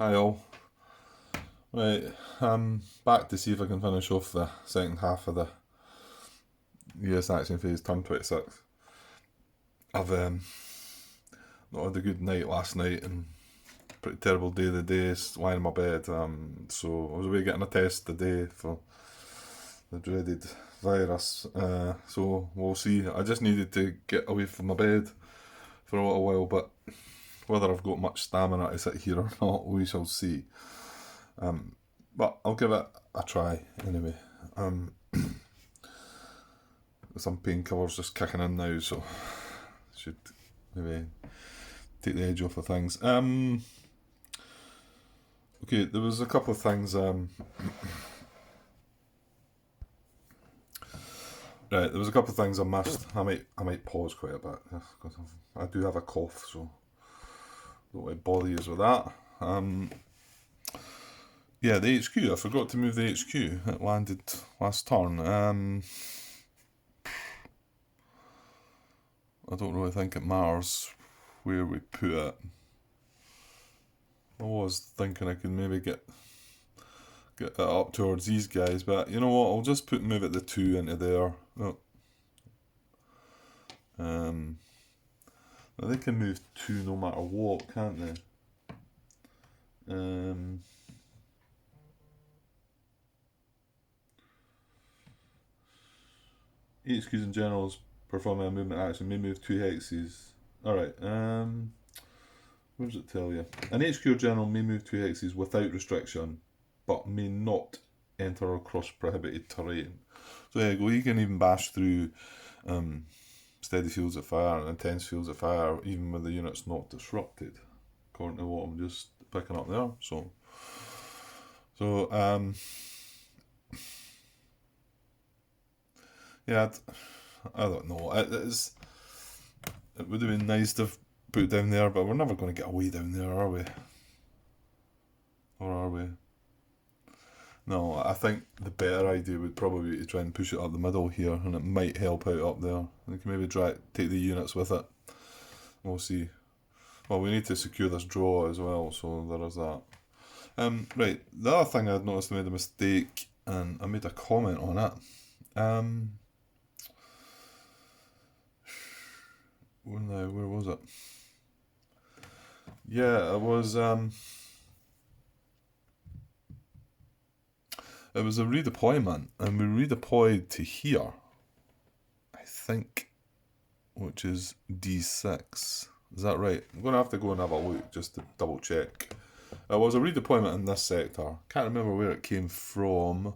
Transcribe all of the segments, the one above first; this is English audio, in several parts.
Hi all. Right, I'm back to see if I can finish off the second half of the US action phase turn 26. I've not had a good night last night and pretty terrible day of the day lying in my bed. So I was away getting a test today for the dreaded virus. So we'll see. I just needed to get away from my bed for a little while, but whether I've got much stamina to sit here or not, we shall see. But I'll give it a try anyway. Some painkillers just kicking in now, so should maybe take the edge off of things. Okay, there was a couple of things. Right, there was a couple of things I missed. I might pause quite a bit because I do have a cough, so don't want to bother you with that. Yeah, the HQ. I forgot to move the HQ. It landed last turn. I don't really think it matters where we put it. I was thinking I could maybe get it up towards these guys, but you know what? I'll just move it the 2 into there. Oh. They can move 2 no matter what, can't they? HQs and generals performing a movement action may move 2 hexes. Alright, what does it tell you? An HQ general may move 2 hexes without restriction, but may not enter or cross prohibited terrain. So there you go, you can even bash through steady fields of fire and intense fields of fire, even with the units not disrupted, according to what I'm just picking up there. So yeah, I don't know. It would have been nice to have put down there, but we're never going to get away down there, are we? Or are we? No, I think the better idea would probably be to try and push it up the middle here, and it might help out up there. We can maybe take the units with it. We'll see. Well, we need to secure this draw as well, so there is that. Right, the other thing I'd noticed I made a mistake, and I made a comment on it. Where was it? Yeah, it was a redeployment, and we redeployed to here, I think, which is D6. Is that right? I'm going to have to go and have a look just to double check. It was a redeployment in this sector. Can't remember where it came from.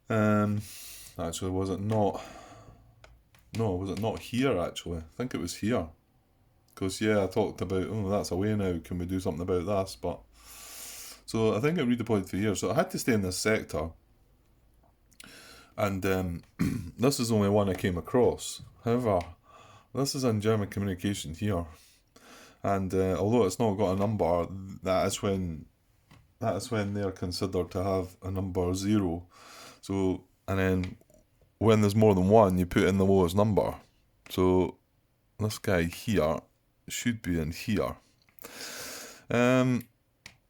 Actually, was it not? No, was it not here, actually? I think it was here. Because, yeah, I talked about, oh, that's away now, can we do something about this? But, so I think it redeployed to here. So I had to stay in this sector. And this is the only one I came across. However, this is in German communication here. And although it's not got a number, that is when they're considered to have a number 0. So, and then when there's more than one, you put in the lowest number. So this guy here should be in here.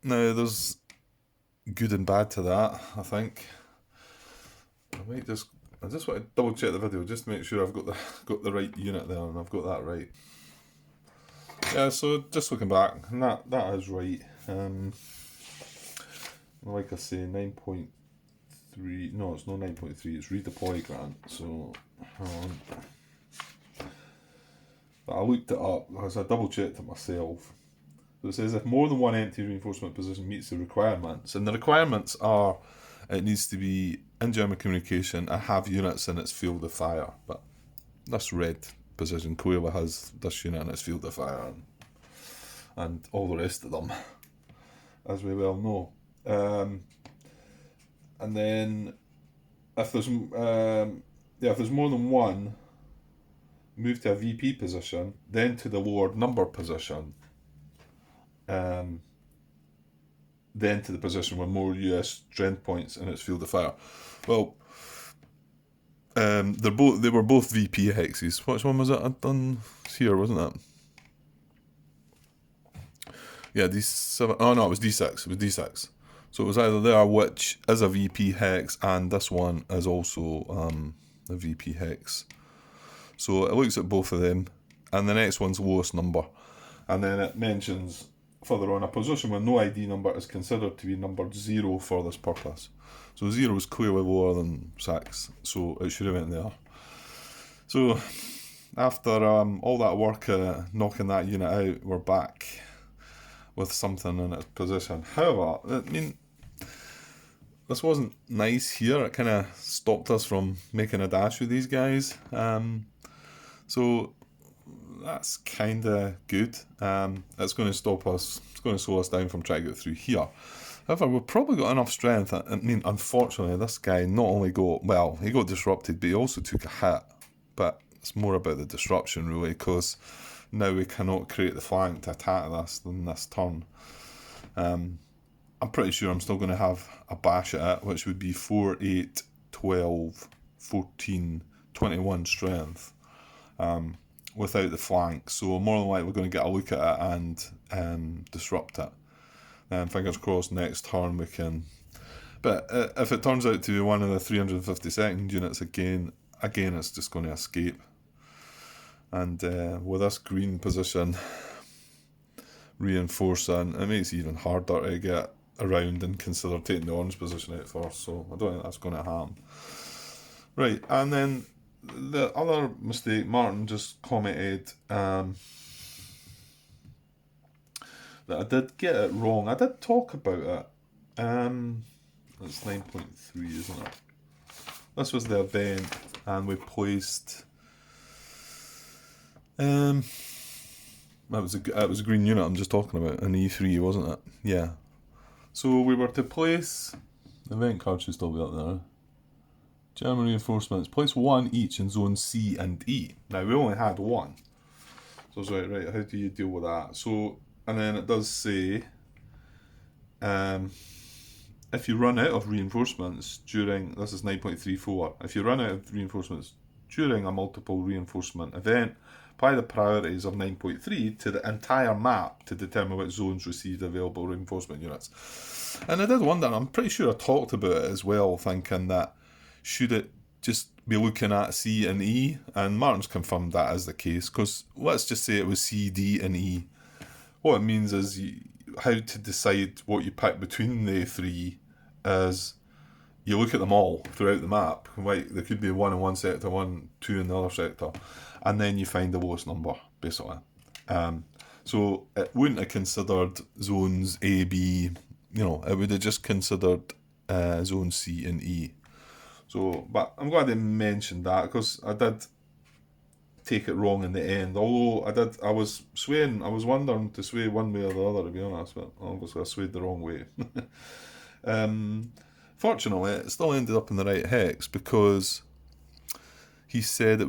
Now there's good and bad to that, I think. I just want to double check the video just to make sure I've got the right unit there and I've got that right. Yeah, so just looking back, and that is right. Like I say, 9.3. No, it's not 9.3. It's redeploy grant. So, but I looked it up because I double checked it myself. So it says if more than one entity reinforcement position meets the requirements, and the requirements are it needs to be in German communication and have units in its field of fire. But this red position clearly has this unit in its field of fire, and all the rest of them, as we well know. And then if there's more than one, move to a VP position, then to the lower number position, then to the position with more US strength points in its field of fire. Well, they were both VP hexes. Which one was it? I'd done here, wasn't it? Yeah, D7. Oh no, it was D6. It was D6. So it was either there, which is a VP hex, and this one is also a VP hex. So it looks at both of them, and the next one's lowest number. And then it mentions further on, a position where no ID number is considered to be numbered 0 for this purpose. So 0 is clearly lower than 6, so it should have went there. So after all that work knocking that unit out, we're back with something in its position. However, I mean, this wasn't nice here. It kind of stopped us from making a dash with these guys. So that's kind of good. It's going to stop us. It's going to slow us down from trying to get through here. However, we've probably got enough strength. I mean, unfortunately, this guy not only he got disrupted, but he also took a hit. But it's more about the disruption, really, because now we cannot create the flank to attack this in this turn. I'm pretty sure I'm still going to have a bash at it, which would be 4, 8, 12, 14, 21 strength without the flank. So more than likely we're going to get a look at it and disrupt it. Fingers crossed next turn we can. But if it turns out to be one of the 352nd units again it's just going to escape. And with this green position reinforcing, it makes it even harder to get around and consider taking the orange position out first, so I don't think that's going to happen. Right, and then the other mistake, Martin just commented that I did get it wrong. I did talk about it. It's 9.3, isn't it? This was the event, and we placed. It was a green unit I'm just talking about, an E3, wasn't it? Yeah. So we were to place. The event card should still be up there. German reinforcements. Place 1 each in zone C and E. Now we only had 1. So I was like, right, how do you deal with that? So, and then it does say, if you run out of reinforcements during, this is 9.34, if you run out of reinforcements during a multiple reinforcement event, apply the priorities of 9.3 to the entire map to determine which zones received available reinforcement units. And I did wonder, I'm pretty sure I talked about it as well, thinking that should it just be looking at C and E? And Martin's confirmed that is the case, because let's just say it was C, D and E. What it means is how to decide what you pick between the three is you look at them all throughout the map. Right, there could be 1 in one sector, 1, 2 in the other sector, and then you find the lowest number, basically. So it wouldn't have considered zones A, B, it would have just considered zone C and E. So, but I'm glad they mentioned that, because I did take it wrong in the end. Although I was wondering to sway one way or the other, to be honest, but obviously I swayed the wrong way. Fortunately, it still ended up in the right hex, because he said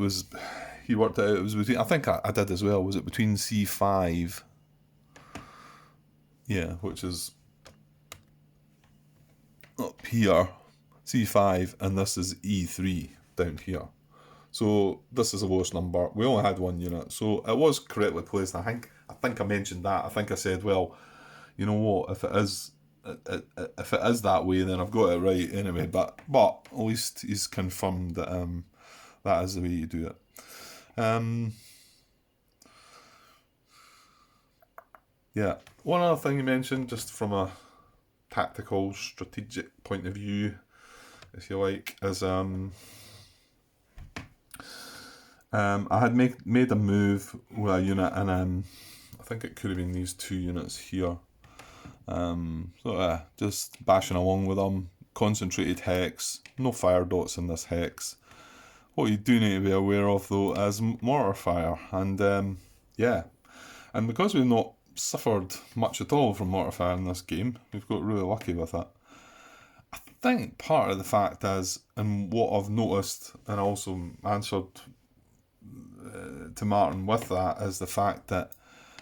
he worked it out, it was between, I think I did as well, was it between C5, yeah, which is up here, C5, and this is E3 down here. So this is the lowest number. We only had 1 unit, so it was correctly placed. I think I mentioned that. I think I said, well, you know what, if it is that way, then I've got it right anyway. But at least he's confirmed that that is the way you do it. Yeah. One other thing you mentioned, just from a tactical, strategic point of view, if you like, is I had made a move with a unit, and I think it could have been these 2 units here. Just bashing along with them. Concentrated hex, no fire dots in this hex. What you do need to be aware of, though, is mortar fire, and and because we've not suffered much at all from mortar fire in this game, we've got really lucky with it. I think part of the fact is, and what I've noticed, and also answered to Martin with that, is the fact that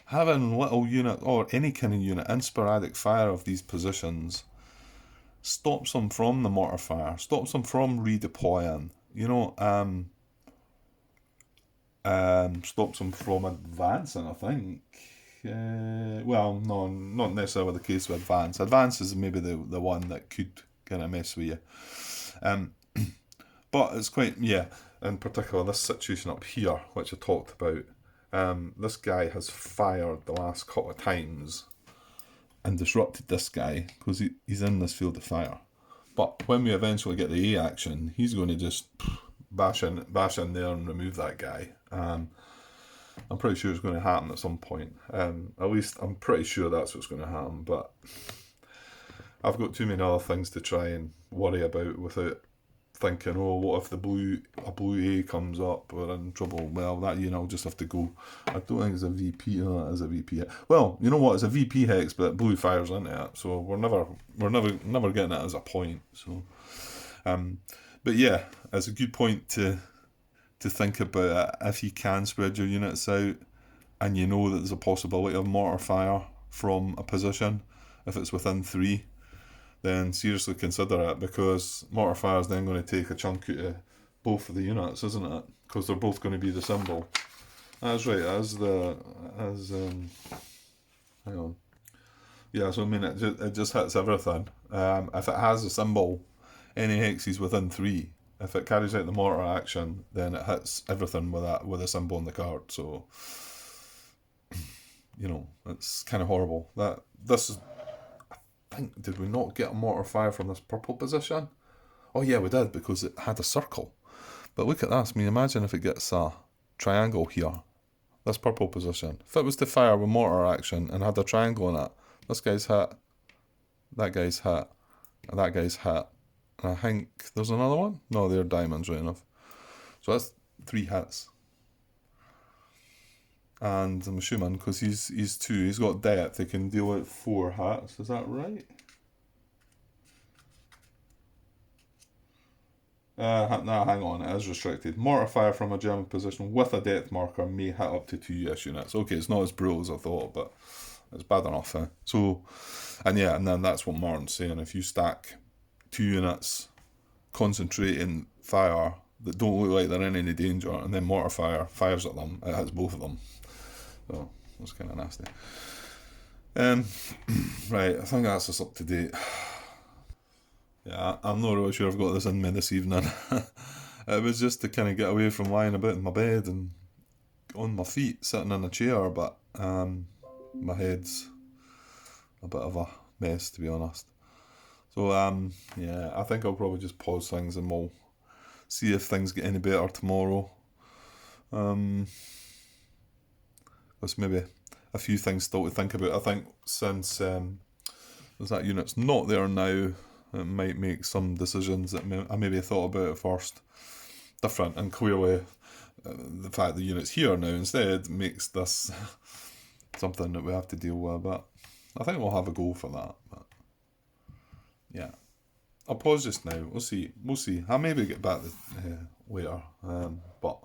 having little unit, or any kind of unit, in sporadic fire of these positions stops them from the mortar fire, stops them from redeploying, stops them from advancing, I think. well, no, not necessarily the case with advance. Advance is maybe the one that could kind of mess with you. But it's quite, yeah, in particular this situation up here, which I talked about. This guy has fired the last couple of times and disrupted this guy because he's in this field of fire. But when we eventually get the A action, he's going to just bash in there and remove that guy. I'm pretty sure it's going to happen at some point. At least I'm pretty sure that's what's going to happen. But I've got too many other things to try and worry about without thinking, oh, what if a blue A comes up, we're in trouble. Well, that, I'll just have to go. I don't think it's a VP. No, it is a VP. Well, you know what? It's a VP hex, but blue fires into it, so we're never getting it as a point. So, but yeah, it's a good point to think about it. If you can spread your units out, and you know that there's a possibility of mortar fire from a position, if it's within 3. Then seriously consider it, because mortar fire is then going to take a chunk out of both of the units, isn't it? Because they're both going to be the symbol. That's right, hang on. Yeah, so I mean, it just hits everything. If it has a symbol, any hexes within 3, if it carries out the mortar action, then it hits everything with a symbol on the card. So, it's kind of horrible. Did we not get a mortar fire from this purple position? Oh yeah, we did, because it had a circle. But look at this. I mean, imagine if it gets a triangle here. This purple position. If it was to fire with mortar action and had a triangle in it, this guy's hit, that guy's hit, and that guy's hit. And I think there's another one? No, they're diamonds, right enough. So that's 3 hits. And I'm assuming, because he's 2, he's got depth, he can deal out 4 hits. Is that right? Hang on, it is restricted. Mortar fire from a German position with a depth marker may hit up to 2 US units. Okay, it's not as brutal as I thought, but it's bad enough. So, and then that's what Martin's saying. If you stack 2 units concentrating fire that don't look like they're in any danger, and then mortar fire fires at them, it hits both of them. So that's kind of nasty. Right, I think that's us up to date. Yeah, I'm not really sure I've got this in me this evening. It was just to kind of get away from lying about in my bed and on my feet, sitting in a chair, but my head's a bit of a mess, to be honest. So, yeah, I think I'll probably just pause things and we'll see if things get any better tomorrow. There's maybe a few things still to think about. I think since that unit's not there now, it might make some decisions that I maybe thought about at first different, and clearly the fact the unit's here now instead makes this something that we have to deal with. But I think we'll have a go for that. But yeah, I'll pause just now. We'll see. I'll maybe get back later, but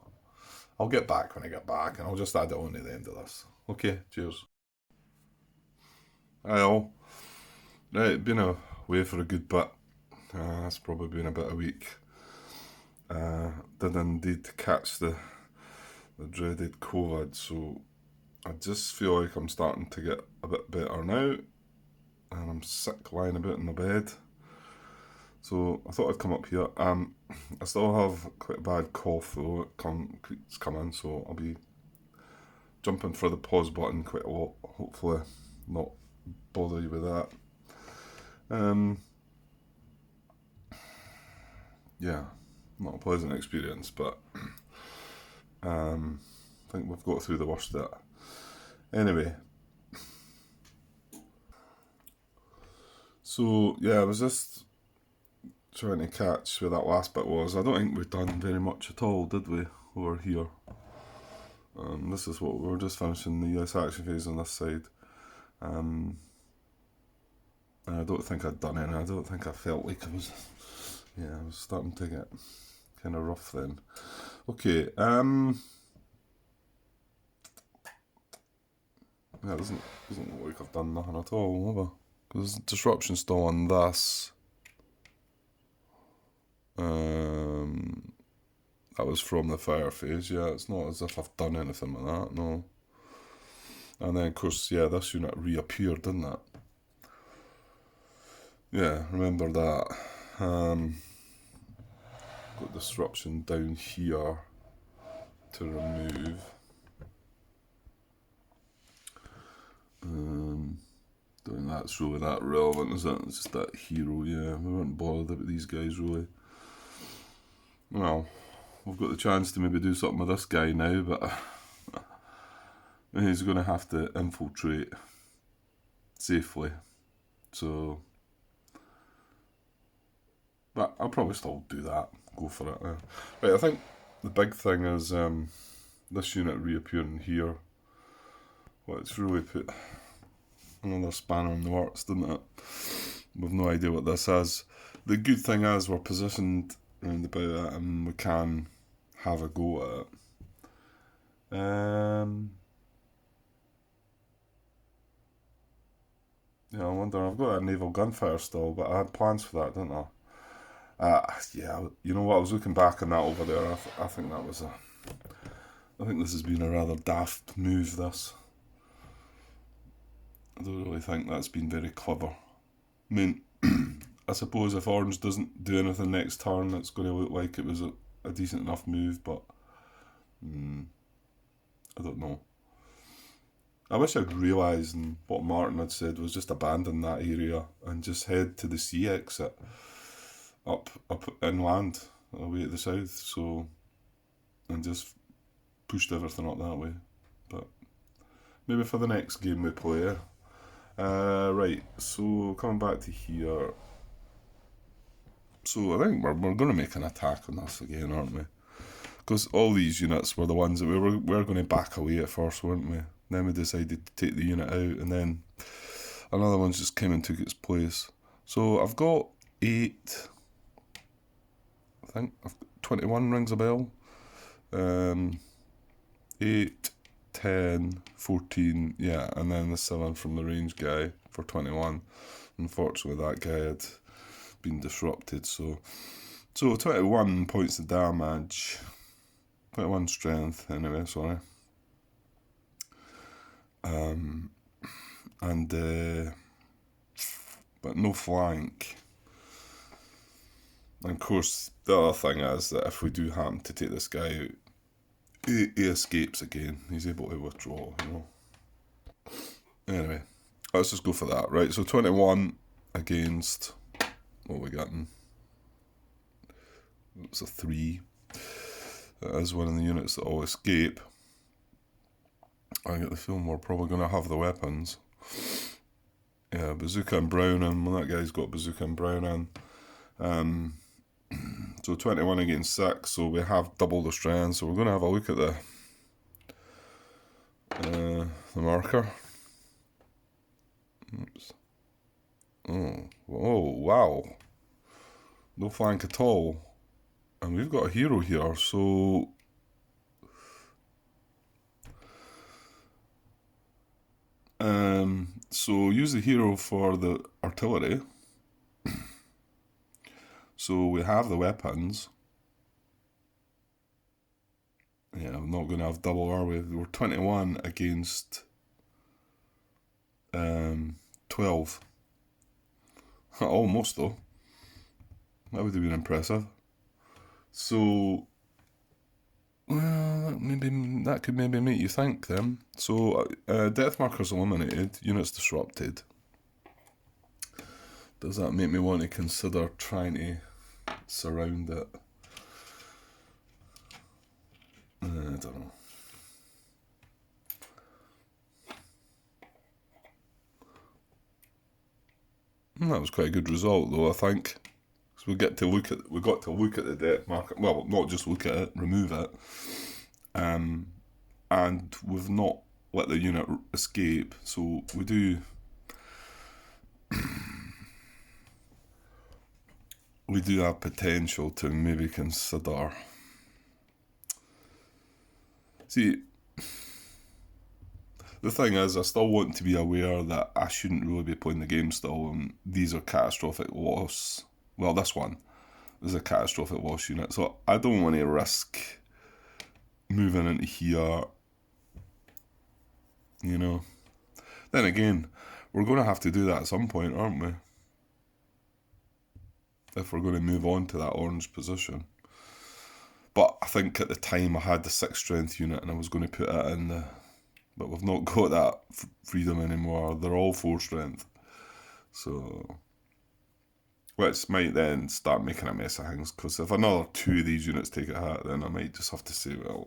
I'll get back when I get back, and I'll just add it on at the end of this. Okay, cheers. Hi all. Right, been away for a good bit. It's probably been about a week. Did indeed catch the dreaded COVID, so I just feel like I'm starting to get a bit better now, and I'm sick lying about in my bed. So I thought I'd come up here. I still have quite a bad cough though. It's coming, so I'll be jumping for the pause button quite a lot. Hopefully not bother you with that. Yeah, not a pleasant experience, but I think we've got through the worst of it. Anyway, so yeah, I was just trying to catch where that last bit was. I don't think we've done very much at all, did we, over here? This is what we're just finishing the US action phase on this side. I don't think I'd done any. I don't think I felt like I was starting to get kind of rough then. Okay, yeah, it doesn't look like I've done nothing at all, have I? Because disruption's still on this. That was from the fire phase, yeah. It's not as if I've done anything like that, no. And then, of course, yeah, this unit reappeared, didn't it? Yeah, remember that. Got disruption down here to remove. Don't think that's really that relevant, is it? It's just that hero, yeah. We weren't bothered about these guys, really. Well, we've got the chance to maybe do something with this guy now, but he's going to have to infiltrate safely. So, but I'll probably still do that. Go for it. Right, I think the big thing is this unit reappearing here. Well, it's really put another spanner in the works, didn't it? We've no idea what this is. The good thing is we're positioned round about it and we can have a go at it. Yeah, I wonder, I've got a naval gunfire still, but I had plans for that, didn't I? Yeah, you know what, I was looking back on that over there, I think that was I think this has been a rather daft move, this. I don't really think that's been very clever. I mean, I suppose if Orange doesn't do anything next turn, it's going to look like it was a decent enough move, but I don't know. I wish I'd realised, and what Martin had said was just abandon that area and just head to the sea exit up inland, away at the south, so, and just pushed everything up that way. But maybe for the next game we play. Right, so coming back to here. So I think we're going to make an attack on this again, aren't we? Because all these units were the ones that we were going to back away at first, weren't we? Then we decided to take the unit out, and then another one just came and took its place. So I've got 8, I think, 21 rings a bell. 8, 10, 14, yeah, and then the 7 from the range guy for 21. Unfortunately, that guy had been disrupted, so 21 points of damage, 21 strength, anyway, sorry. But no flank. And of course, the other thing is that if we do happen to take this guy out, he escapes again. He's able to withdraw, you know. Anyway, let's just go for that, right? So 21 against, what are we getting? It's a 3. That is one of the units that all escape. I get the feeling we're probably going to have the weapons. Yeah, Bazooka and Browning. Well, that guy's got Bazooka and Browning. So 21 against 6, so we have double the strength. So we're going to have a look at the marker. Oops. Oh, wow. No flank at all. And we've got a hero here, so... So use the hero for the artillery. So we have the weapons. Yeah, I'm not going to have double, are we? We're 21 against 12. Almost, though. That would have been impressive. So, well, that could maybe make you think then. So, death markers eliminated, units disrupted. Does that make me want to consider trying to surround it? I don't know. That was quite a good result, though, I think. So we got to look at the death marker. Well, not just look at it, remove it. And we've not let the unit escape, so we do. We do have potential to maybe consider. See, the thing is, I still want to be aware that I shouldn't really be playing the game still, and these are catastrophic loss. Well, this one is a catastrophic loss unit, so I don't want to risk moving into here, you know. Then again, we're going to have to do that at some point, aren't we? If we're going to move on to that orange position. But I think at the time I had the 6 strength unit and I was going to put it in the... But we've not got that freedom anymore. They're all 4 strength. So... which might then start making a mess of things, because if another 2 of these units take a hit, then I might just have to say, well,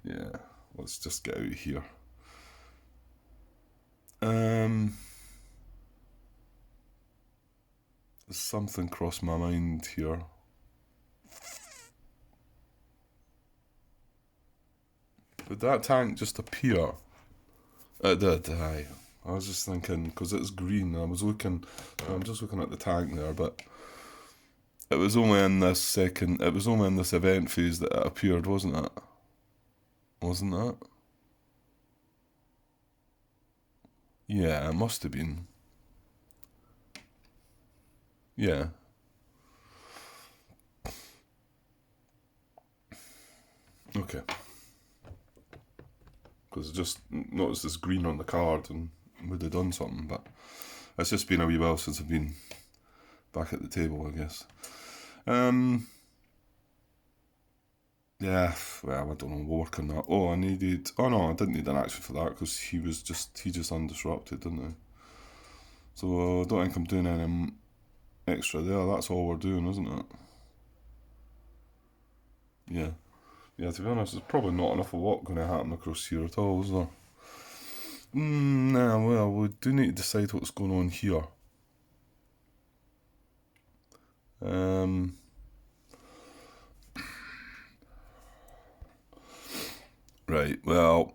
yeah, let's just get out of here. There's something crossed my mind here. Did that tank just appear? It did, aye. I was just thinking, because it's green, I'm just looking at the tank there, but it was only in this event phase that it appeared, wasn't it? Wasn't it? Yeah, it must have been. Yeah. Okay. Because I just noticed this green on the card and would have done something, but it's just been a wee while since I've been back at the table, I guess. Yeah, well, I don't know, we'll work on that. Oh, no, I didn't need an action for that, because he just undisrupted, didn't he? So I don't think I'm doing any extra there, that's all we're doing, isn't it? Yeah. Yeah, to be honest, there's probably not enough of what going to happen across here at all, is there? Nah, well, we do need to decide what's going on here. Right, well,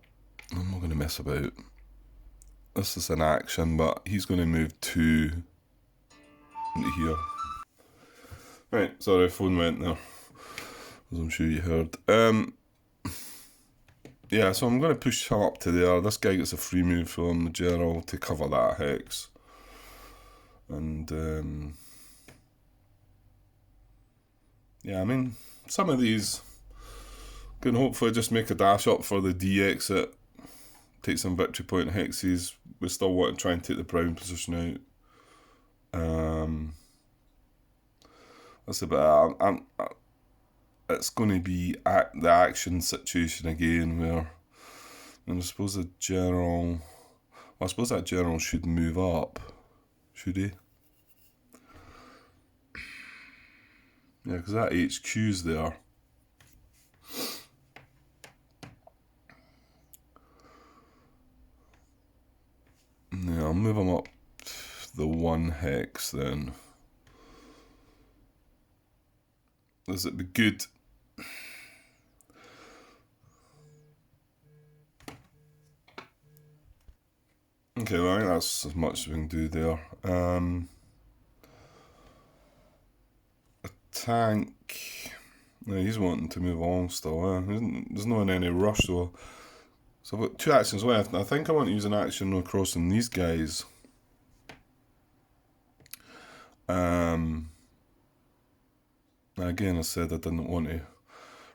I'm not going to mess about. This is an action, but he's going to move 2 into here. Right, sorry, phone went there, as I'm sure you heard. Yeah, so I'm going to push him up to there. This guy gets a free move from the general to cover that hex. And, yeah, I mean, some of these can hopefully just make a dash up for the D exit, take some victory point hexes. We still want to try and take the brown position out. That's about. It's going to be the action situation again, where, and I suppose the general. Well, I suppose that general should move up, should he? Yeah, because that HQ's there. Yeah, I'll move him up the 1 hex then. Does it be good? Okay, well, I think that's as much as we can do there. A tank. No, he's wanting to move along still. There's not in any rush though. So I've got 2 actions left. I think I want to use an action across on these guys. Again, I said I didn't want to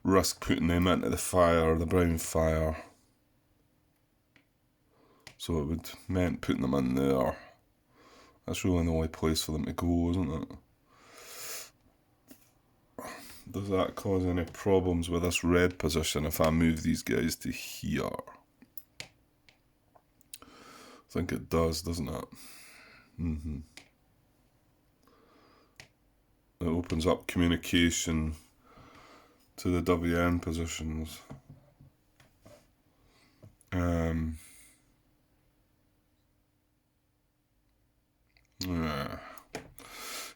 risk putting them into the fire, the brown fire. So it would meant putting them in there. That's really the only place for them to go, isn't it? Does that cause any problems with this red position if I move these guys to here? I think it does, doesn't it? It opens up communication to the WN positions.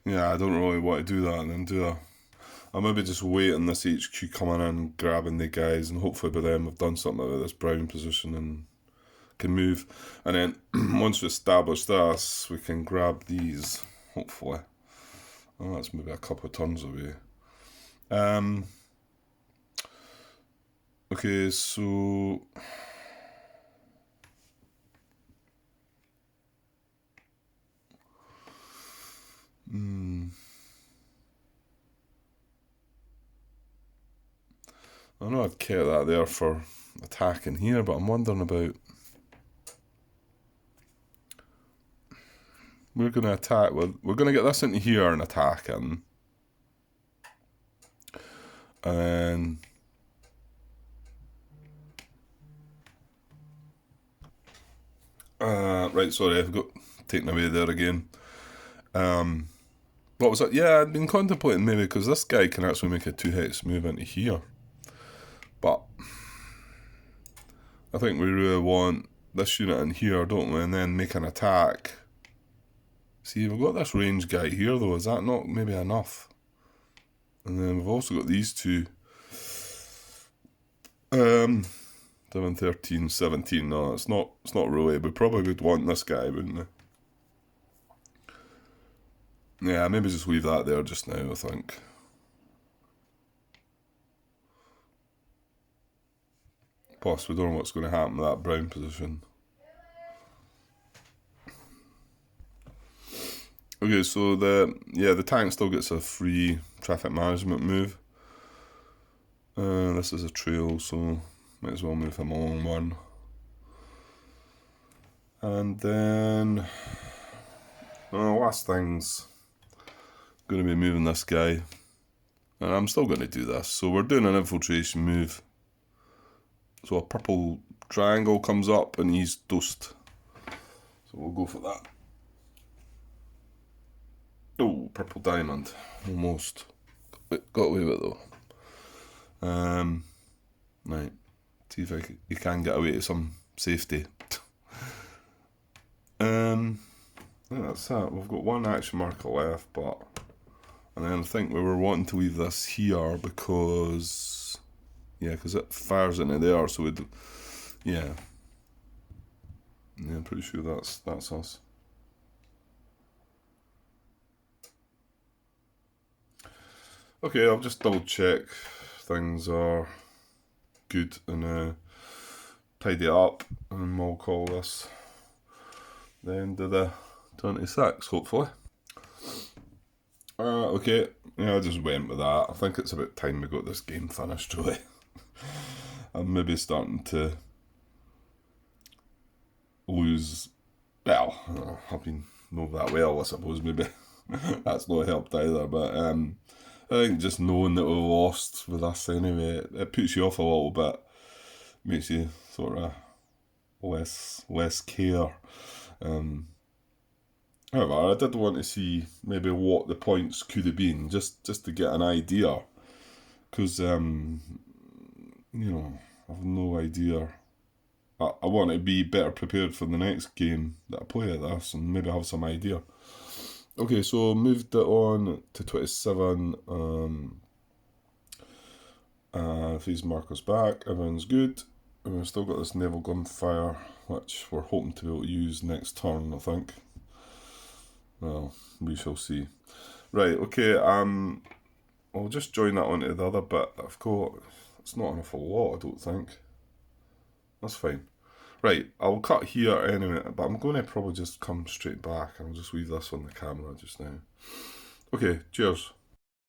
Yeah, I don't really want to do that then, do I? I'll maybe just wait on this HQ coming in, grabbing the guys, and hopefully by then we've done something about this brown position and can move. And then once we establish this, we can grab these, hopefully. Oh, that's maybe a couple of turns away. Okay, so... I know I've kept that there for attacking here, but I'm wondering about... we're going to attack with... We're going to get this into here and attack in. And... right, sorry, I've got taken away there again. What was it? Yeah, I'd been contemplating maybe, because this guy can actually make a 2-hex move into here. But I think we really want this unit in here, don't we? And then make an attack. See, we've got this range guy here though, is that not maybe enough? And then we've also got these two. 7, 13, 17. No, it's not really. We probably would want this guy, wouldn't we? Yeah, maybe just leave that there just now, I think. Plus, we don't know what's going to happen to that brown position. Okay, so the tank still gets a free traffic management move. This is a trail, so might as well move him along one. And then last thing's going to be moving this guy. And I'm still going to do this. So we're doing an infiltration move. So a purple triangle comes up and he's toast. So we'll go for that. Oh, purple diamond. Almost. Got away with it though. Right. See if you can get away to some safety. Yeah, that's that. We've got one action marker left, but... And then I think we were wanting to leave this here because... Yeah, because it fires into there, so we'd... Yeah. Yeah, I'm pretty sure that's us. Okay, I'll just double check things are good and tidy it up, and we'll call this the end of the 26, hopefully. Okay, yeah, I just went with that. I think it's about time we got this game finished, really. I'm maybe starting to lose... Well, I've been not that well, I suppose, maybe. That's not helped either, but I think just knowing that we lost with us anyway, it puts you off a little bit. Makes you sort of less care. However, I did want to see maybe what the points could have been, just to get an idea. Because, you know, I've no idea. I want to be better prepared for the next game that I play at this and maybe have some idea. Okay, so moved it on to 27. These markers back, everyone's good. And we've still got this naval gunfire, which we're hoping to be able to use next turn, I think. Well, we shall see. Right, okay, I'll just join that onto the other bit that I've got. It's not an awful lot, I don't think. That's fine. Right, I'll cut here anyway, but I'm going to probably just come straight back. I'll just leave this on the camera just now. Okay, cheers.